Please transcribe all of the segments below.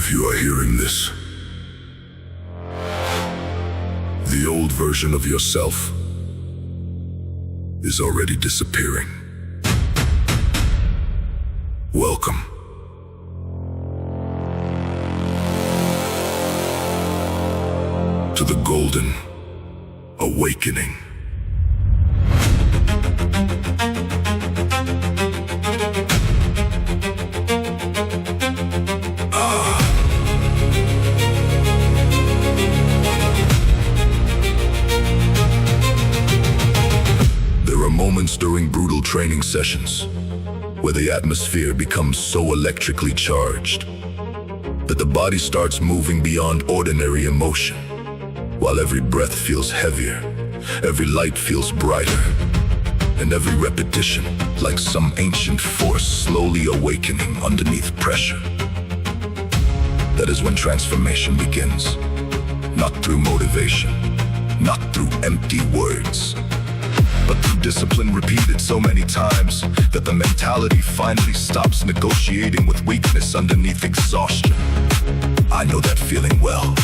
If you are hearing this, the old version of yourself is already disappearing. Welcome to the Golden Awakening. There are moments during brutal training sessions where the atmosphere becomes so electrically charged that the body starts moving beyond ordinary emotion, while every breath feels heavier, every light feels brighter, and every repetition like some ancient force slowly awakening underneath pressure. That is when transformation begins, not through motivation, not through empty words, but through discipline repeated so many times that the mentality finally stops negotiating with weakness underneath exhaustion. I know that feeling well.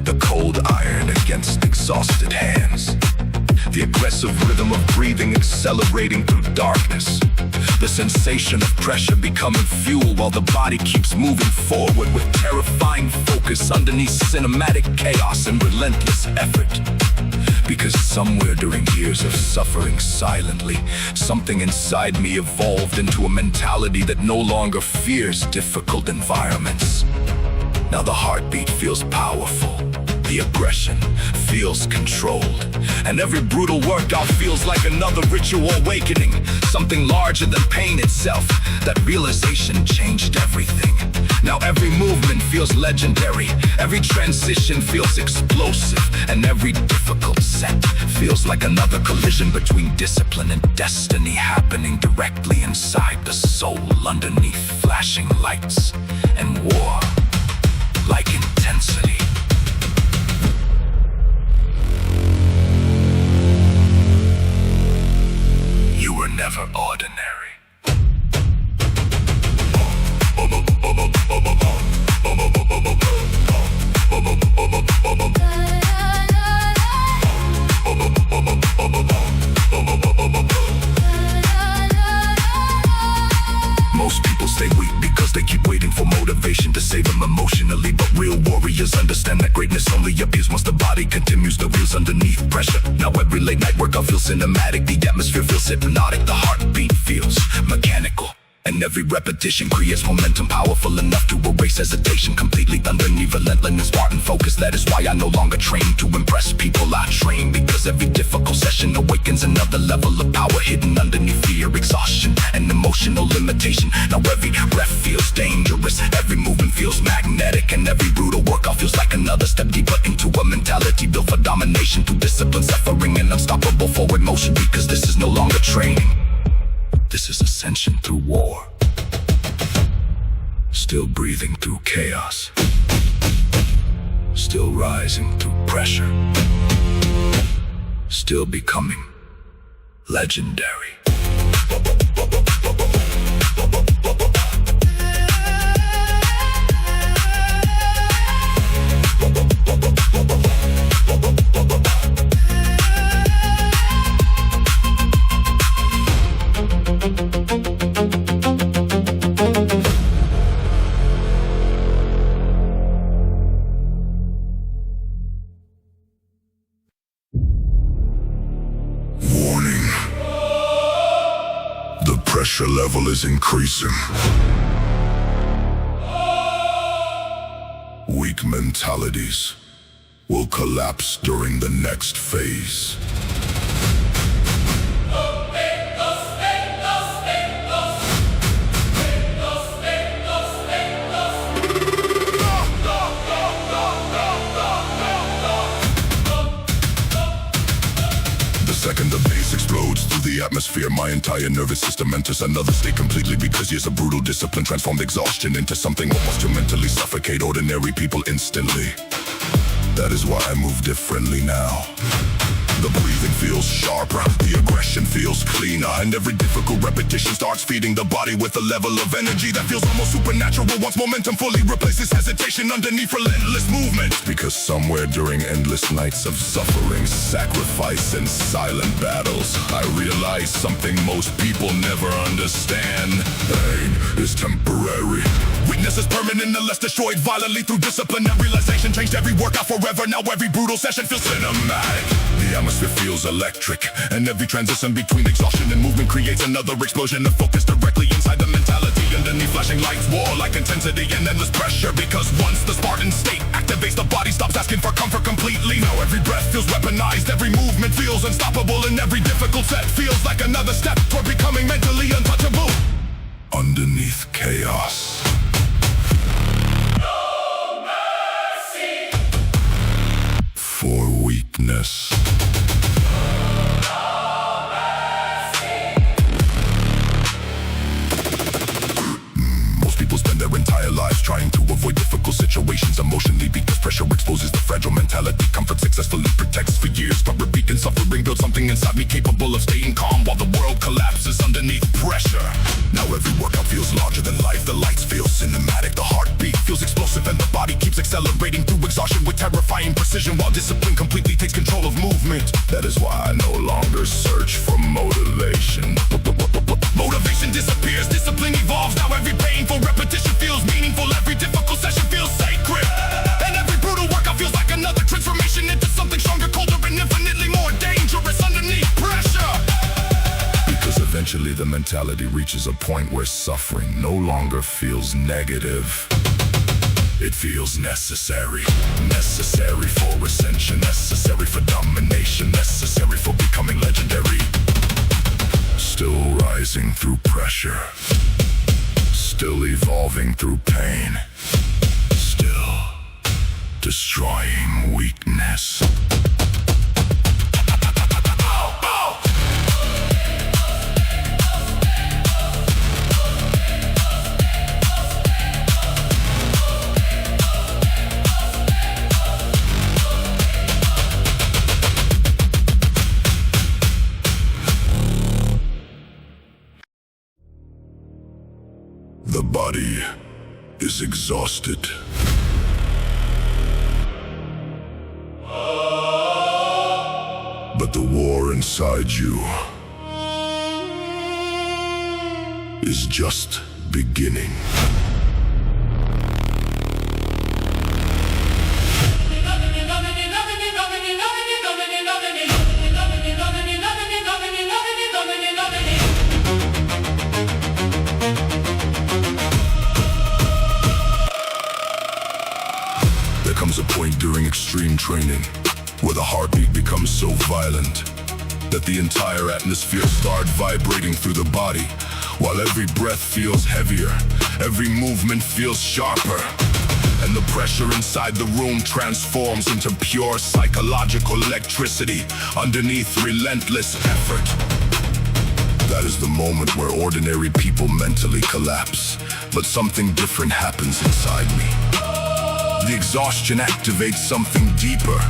The cold iron against exhausted hands. The aggressive rhythm of breathing accelerating through darkness. The sensation of pressure becoming fuel while the body keeps moving forward with terrifying focus underneath cinematic chaos and relentless effort. Because somewhere during years of suffering silently, something inside me evolved into a mentality that no longer fears difficult environments. Now the heartbeat feels powerful, the aggression feels controlled, and every brutal workout feels like another ritual awakening, something larger than pain itself. That realization changed everything. Now every movement feels legendary, every transition feels explosive, and every difficult set feels like another collision between discipline and destiny happening directly inside the soul underneath flashing lights and war like intensity. You were never ordinary. Most people stay weak because they keep waiting for motivation to save them emotionally, but real warriors understand that greatness only appears once the body continues to reels underneath pressure. Now every late night workout feels cinematic, the atmosphere feels hypnotic, the heartbeat feels mechanical, and every repetition creates momentum powerful enough to erase hesitation completely underneath relentless Spartan focus. That is why I no longer train to impress people, I train because every difficult session awakens another level of power hidden underneath fear, exhaustion, and emotional limitation. Now every breath feels dangerous, every movement feels magnetic, and every brutal workout feels like another step deeper into a mentality built for domination through discipline, suffering, and unstoppable forward motion. Because this is no longer training, this is ascension through war. Still breathing through chaos. Still rising through pressure. Still becoming legendary. Pressure level is increasing. Weak mentalities will collapse during the next phase. The second the bass explodes through the atmosphere, my entire nervous system enters another state completely, because years of brutal discipline transformed exhaustion into something almost to mentally suffocate ordinary people instantly. That is why I move differently now. The breathing feels sharper, the aggression feels cleaner, and every difficult repetition starts feeding the body with a level of energy that feels almost supernatural once momentum fully replaces hesitation underneath relentless movement. Because somewhere during endless nights of suffering, sacrifice, and silent battles, I realized something most people never understand. Pain is temporary. Weakness is permanent unless destroyed violently through discipline. And realization changed every workout forever. Now every brutal session feels cinematic. The atmosphere feels electric, and every transition between exhaustion and movement creates another explosion of focus directly inside the mentality. Underneath flashing lights, war like intensity and endless pressure. Because once the Spartan state activates, the body stops asking for comfort completely. Now every breath feels weaponized, every movement feels unstoppable, and every difficult set feels like another step toward becoming mentally untouchable. Underneath chaos, no mercy for weakness. Their entire lives trying to avoid difficult situations emotionally, because pressure exposes the fragile mentality. Comfort successfully protects for years, but repeating suffering builds something inside me capable of staying calm while the world collapses underneath pressure. Now every workout feels larger than life. The lights feel cinematic, the heartbeat feels explosive, and the body keeps accelerating through exhaustion with terrifying precision, while discipline completely takes control of movement. That is why I no longer search for motivation. Motivation disappears, discipline evolves. Now every painful repetition feels meaningful, every difficult session feels sacred, and every brutal workout feels like another transformation into something stronger, colder, and infinitely more dangerous underneath pressure. Because eventually the mentality reaches a point where suffering no longer feels negative. It feels necessary. Necessary for ascension, necessary for domination, necessary for becoming legendary. Still rising through pressure, still evolving through pain, still destroying weakness. The body is exhausted. But the war inside you is just beginning. There comes a point during extreme training where the heartbeat becomes so violent that the entire atmosphere starts vibrating through the body, while every breath feels heavier, every movement feels sharper, and the pressure inside the room transforms into pure psychological electricity underneath relentless effort. That is the moment where ordinary people mentally collapse, but something different happens inside me. The exhaustion activates something deeper.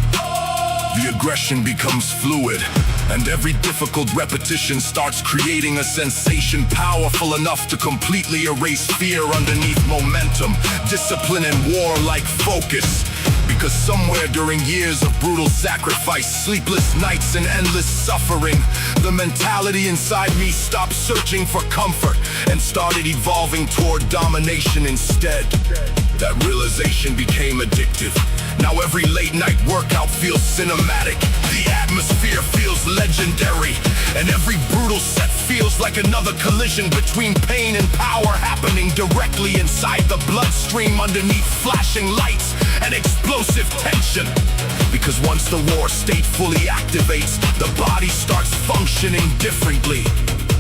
The aggression becomes fluid, and every difficult repetition starts creating a sensation powerful enough to completely erase fear underneath momentum, discipline, and war-like focus. Because somewhere during years of brutal sacrifice, sleepless nights, and endless suffering, the mentality inside me stopped searching for comfort and started evolving toward domination instead. That realization became addictive. Now every late night workout feels cinematic. The atmosphere feels legendary, and every brutal set feels like another collision between pain and power happening directly inside the bloodstream underneath flashing lights and explosive tension. Because once the war state fully activates, the body starts functioning differently.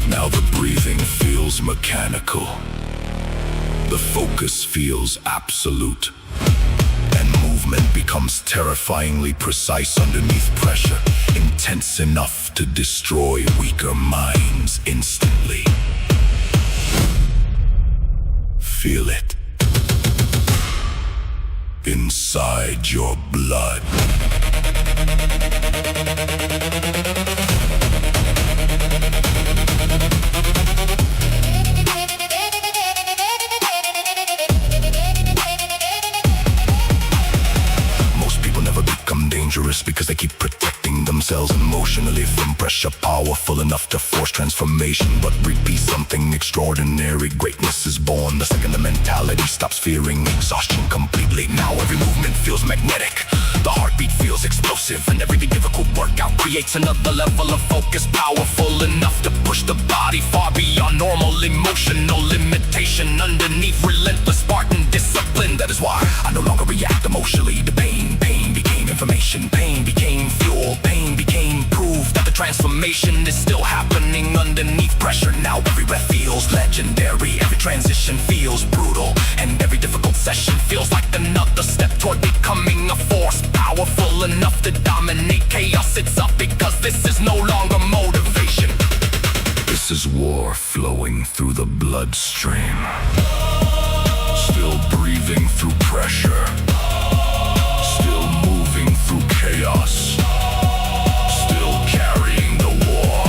Now the breathing feels mechanical. The focus feels absolute, and movement becomes terrifyingly precise underneath pressure, intense enough to destroy weaker minds instantly. Feel it inside your blood. chaos because they keep protecting themselves emotionally from pressure, powerful enough to force transformation. But repeat something extraordinary. Greatness is born the second the mentality stops fearing exhaustion completely. Now every movement feels magnetic, the heartbeat feels explosive, and every difficult workout creates another level of focus, powerful enough to push the body far beyond normal emotional limitation. Underneath relentless Spartan discipline, that is why I no longer react emotionally to pain. Pain became information, pain became fuel, pain became proof that the transformation is still happening underneath pressure. Now every breath feels legendary, every transition feels brutal, and every difficult session feels like another step toward becoming a force powerful enough to dominate chaos. It's up because this is no longer motivation. This is war flowing through the bloodstream, still breathing through pressure, still moving through chaos, still carrying the war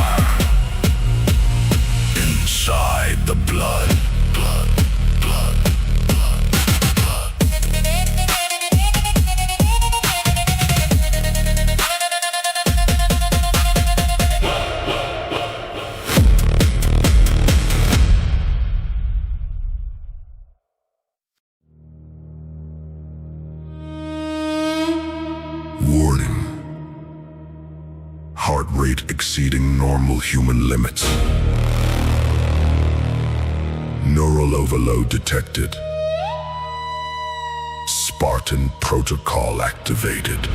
inside the blood. Warning. Heart rate exceeding normal human limits. Neural overload detected. Spartan protocol activated.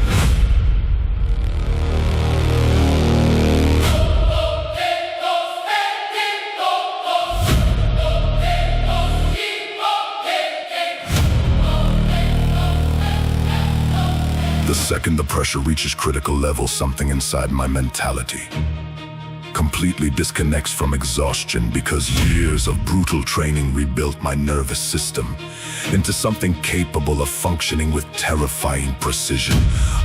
The second the pressure reaches critical levels, something inside my mentality completely disconnects from exhaustion, because years of brutal training rebuilt my nervous system into something capable of functioning with terrifying precision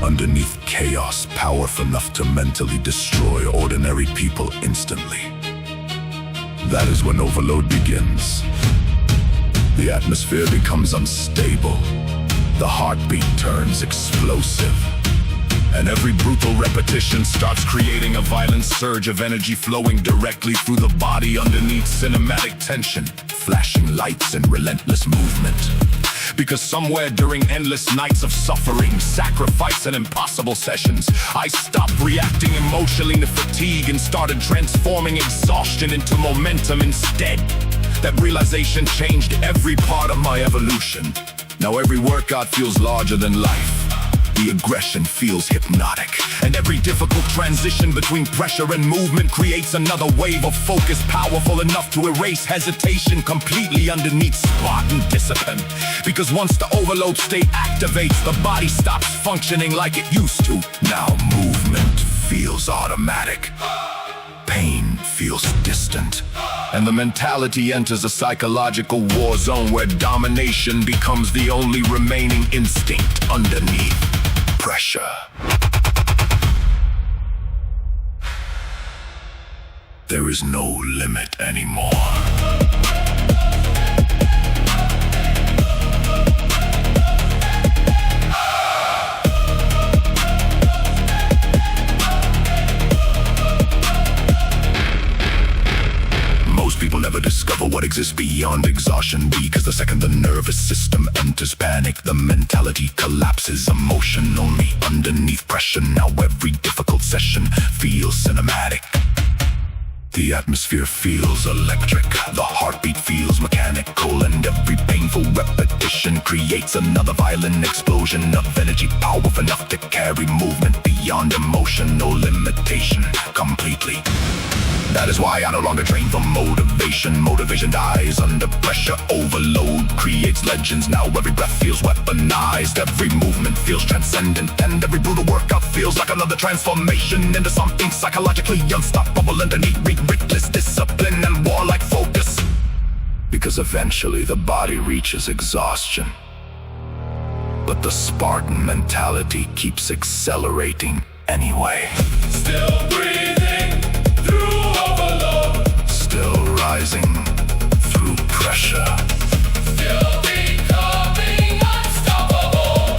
underneath chaos, powerful enough to mentally destroy ordinary people instantly. That is when overload begins. The atmosphere becomes unstable. The heartbeat turns explosive, and every brutal repetition starts creating a violent surge of energy flowing directly through the body underneath cinematic tension, flashing lights and relentless movement. Because somewhere during endless nights of suffering, sacrifice, and impossible sessions, I stopped reacting emotionally to fatigue and started transforming exhaustion into momentum instead. That realization changed every part of my evolution. Now every workout feels larger than life. The aggression feels hypnotic, and every difficult transition between pressure and movement creates another wave of focus powerful enough to erase hesitation completely underneath Spartan discipline. Because once the overload state activates, the body stops functioning like it used to. Now movement feels automatic. Pain feels distant, and the mentality enters a psychological war zone where domination becomes the only remaining instinct underneath pressure. There is no limit anymore. People never discover what exists beyond exhaustion, because the second the nervous system enters panic, the mentality collapses emotionally underneath pressure. Now every difficult session feels cinematic. The atmosphere feels electric, the heartbeat feels mechanical, and every painful repetition creates another violent explosion of energy, powerful enough to carry movement beyond emotional limitation completely. That is why I no longer train for motivation. Motivation dies under pressure. Overload creates legends. Now every breath feels weaponized. Every movement feels transcendent, and every brutal workout feels like another transformation into something psychologically unstoppable underneath relentless discipline and warlike focus. Because eventually the body reaches exhaustion, but the Spartan mentality keeps accelerating anyway. Still breathing through overload, Still rising through pressure. still becoming unstoppable.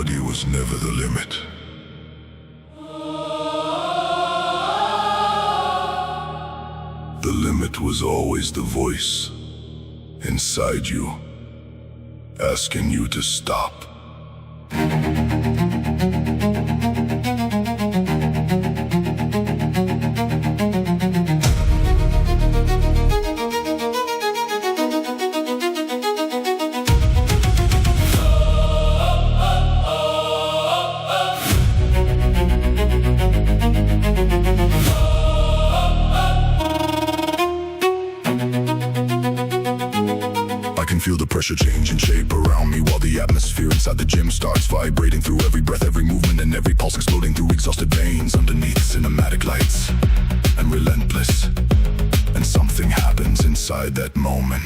body was never the limit. The limit was always the voice inside you, asking you to stop. I can feel the pressure changing shape around me while the atmosphere inside the gym starts vibrating through every breath, every movement, and every pulse exploding through exhausted veins underneath cinematic lights and relentless. And something happens inside that moment.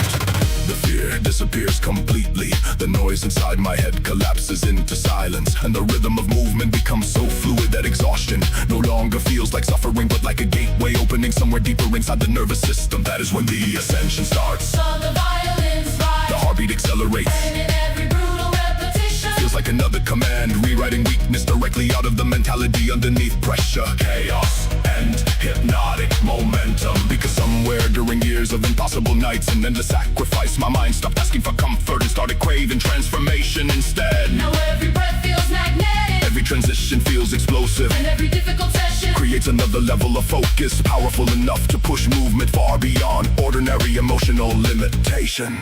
The fear disappears completely. The noise inside my head collapses into silence, and the rhythm of movement becomes so fluid that exhaustion no longer feels like suffering, but like a gateway opening somewhere deeper inside the nervous system. That is when the ascension starts. So the violins rise, The heartbeat accelerates. and in every brutal repetition, Feels like another command, rewriting weakness directly out of the mentality underneath pressure. Chaos and hypnotic momentum. Because somewhere during years of impossible nights and endless sacrifice, my mind stopped asking for comfort and started craving transformation instead. now every breath feels magnetic, Every transition feels explosive, and every difficult session creates another level of focus, powerful enough to push movement far beyond ordinary emotional limitation.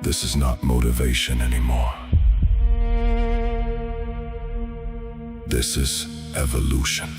This is not motivation anymore. This is evolution.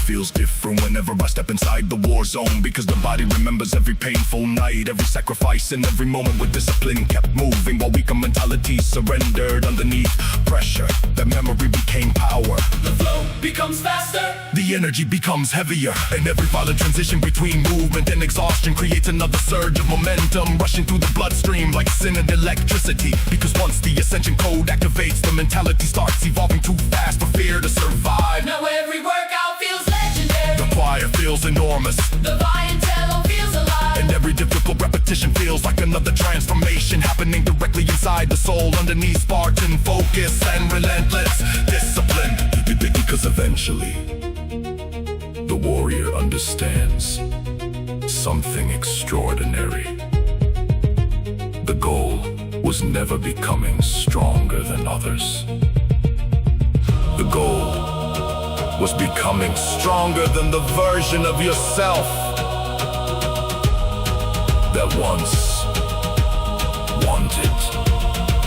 Feels different whenever I step inside the war zone, because the body remembers every painful night, every sacrifice, and every moment with discipline kept moving while weaker mentality surrendered underneath pressure. That memory became power. the flow becomes faster. The energy becomes heavier, and every violent transition between movement and exhaustion creates another surge of momentum rushing through the bloodstream like sin and electricity. Because once the Ascension Code activates, the mentality starts evolving too fast for fear to survive. Now every workout feels legendary, The choir feels enormous, the violin feels alive, and every difficult repetition feels like another transformation happening directly inside the soul underneath Spartan focus and relentless discipline. Because eventually, the warrior understands something extraordinary. The goal was never becoming stronger than others. The goal was becoming stronger than the version of yourself that once wanted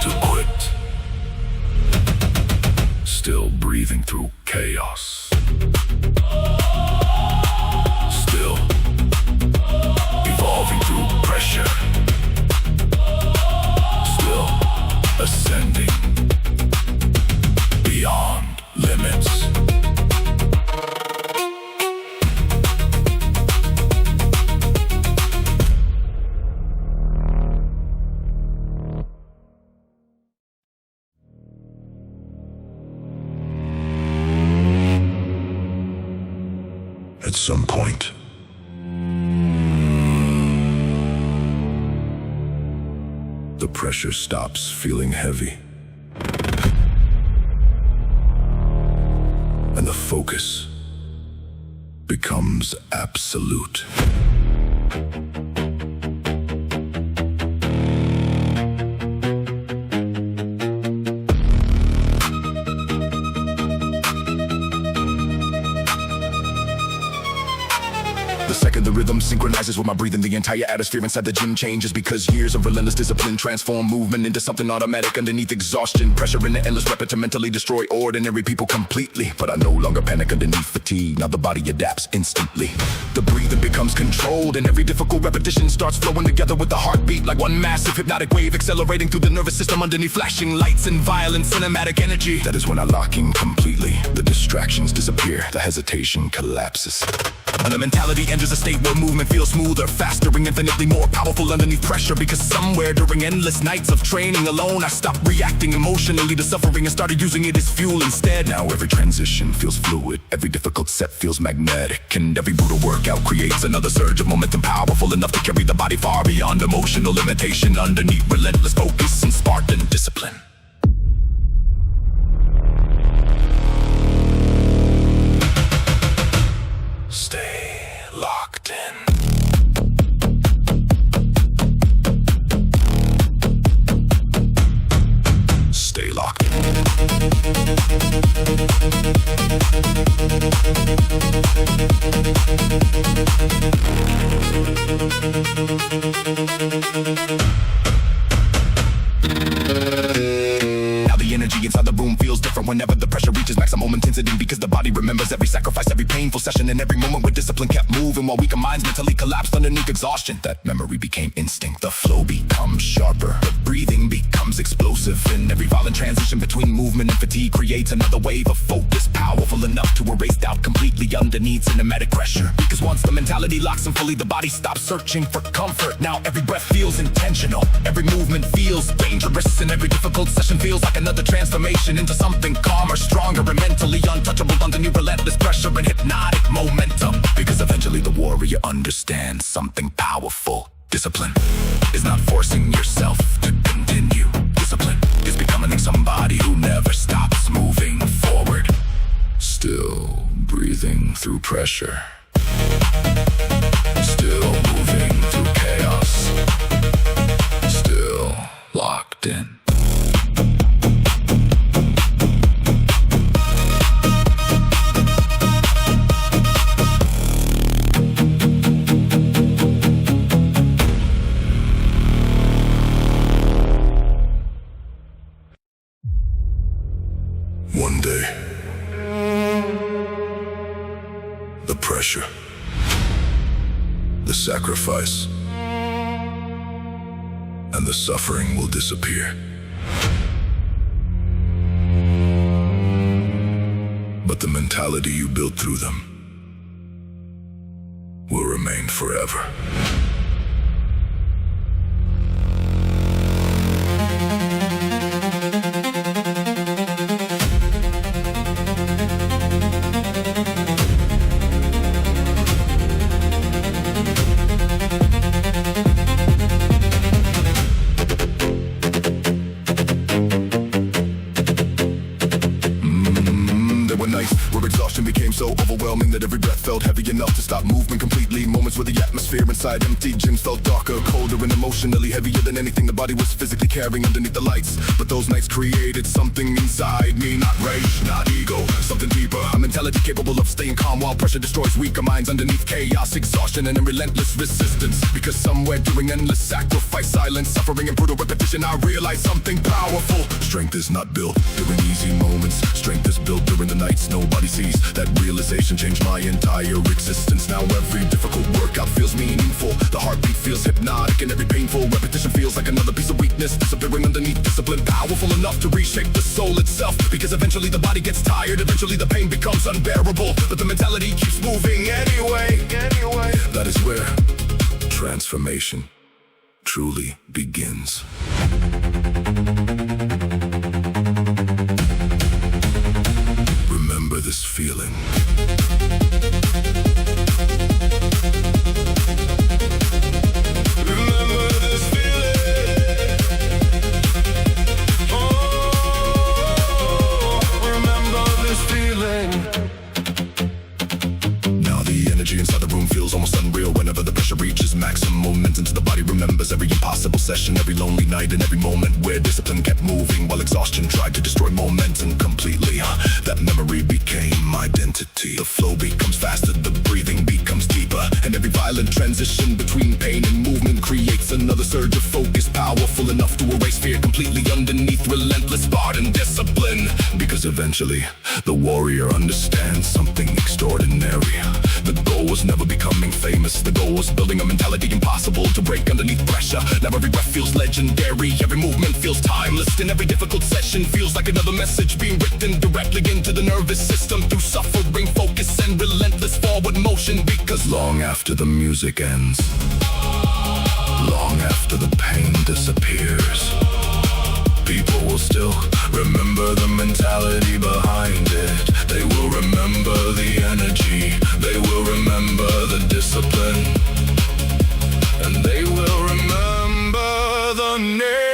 to quit. Still breathing through chaos. Still evolving through pressure. Still ascending beyond limits. At some point, the pressure stops feeling heavy, and the focus becomes absolute. The second the rhythm synchronizes with my breathing, the entire atmosphere inside the gym changes, because years of relentless discipline transform movement into something automatic underneath exhaustion. Pressure in the endless repetition to mentally destroy ordinary people completely. But I no longer panic underneath fatigue. Now the body adapts instantly. The breathing becomes controlled, and every difficult repetition starts flowing together with the heartbeat like one massive hypnotic wave accelerating through the nervous system underneath flashing lights and violent cinematic energy. That is when I lock in completely. The distractions disappear, the hesitation collapses. And the mentality enters a state where movement feels smoother, faster, and infinitely more powerful underneath pressure. Because somewhere during endless nights of training alone, I stopped reacting emotionally to suffering and started using it as fuel instead. Now every transition feels fluid, every difficult set feels magnetic, and every brutal workout creates another surge of momentum powerful enough to carry the body far beyond emotional limitation underneath relentless focus and Spartan discipline. Stay locked in. Stay locked in. Now the energy inside the room feels different whenever the pressure reaches maximum intensity, because the body remembers every sacrifice, every painful session, and every moment where discipline kept moving while weaker minds mentally collapsed underneath exhaustion. That memory became instinct. The flow becomes sharper, the breathing becomes explosive, and every violent transition between movement and fatigue creates another wave of focus, powerful enough to erase doubt completely underneath cinematic pressure. Because once the mentality locks in fully, the body stops searching for comfort. Now every breath feels intentional, every movement feels dangerous, and every difficult session feels like another transformation into something calmer, stronger, and mentally untouchable underneath relentless pressure and hypnotic momentum. Because eventually the warrior understands something powerful. Discipline is not forcing yourself to continue. Discipline is becoming somebody who never stops moving forward, still breathing through pressure, still moving through chaos, still locked in. One day, the pressure, the sacrifice, and the suffering will disappear. But the mentality you built through them will remain forever. Where exhaustion became so overwhelming that every breath felt heavy enough to stop movement completely. Moments where the atmosphere inside empty gyms felt darker, colder, and emotionally heavier than anything the body was physically carrying underneath the lights. But those nights created something inside me, not rage, not ego, something deeper. A mentality capable of staying calm while pressure destroys weaker minds underneath chaos, exhaustion, and relentless resistance. Because somewhere during endless sacrifice, silence, suffering, and brutal repetition, I realized something powerful. Strength is not built during easy moments. Strength is built during the nights nobody sees. That realization changed my entire existence. Now every difficult workout feels meaningful. The heartbeat feels hypnotic, and every painful repetition feels like another piece of weakness disappearing underneath discipline, powerful enough to reshape the soul itself. Because eventually the body gets tired, eventually the pain becomes unbearable, but the mentality keeps moving anyway. That is where transformation truly begins. Remember this feeling. Remember this feeling. Oh, remember this feeling. Now the energy inside the room feels almost unreal whenever the pressure reaches maximum momentum. The body remembers every impossible session, every lonely night, and every moment where discipline kept moving while exhaustion tried to destroy momentum completely. That memory became identity. The flow becomes faster, the breathing becomes deeper, maneuver. And every violent transition between pain and movement creates another surge of focus, powerful enough to erase fear completely underneath relentless Spartan discipline. Because eventually, the warrior understands something extraordinary. The goal was never becoming famous. The goal was building a mentality impossible to break underneath pressure. Now every breath feels legendary. Every movement feels timeless. And every difficult session feels like another message being written directly into the nervous system through suffering, focus, and relentless forward motion. Because long after the music ends, long after the pain disappears, people will still remember the mentality behind it. They will remember the energy. They will remember the discipline. And they will remember the name.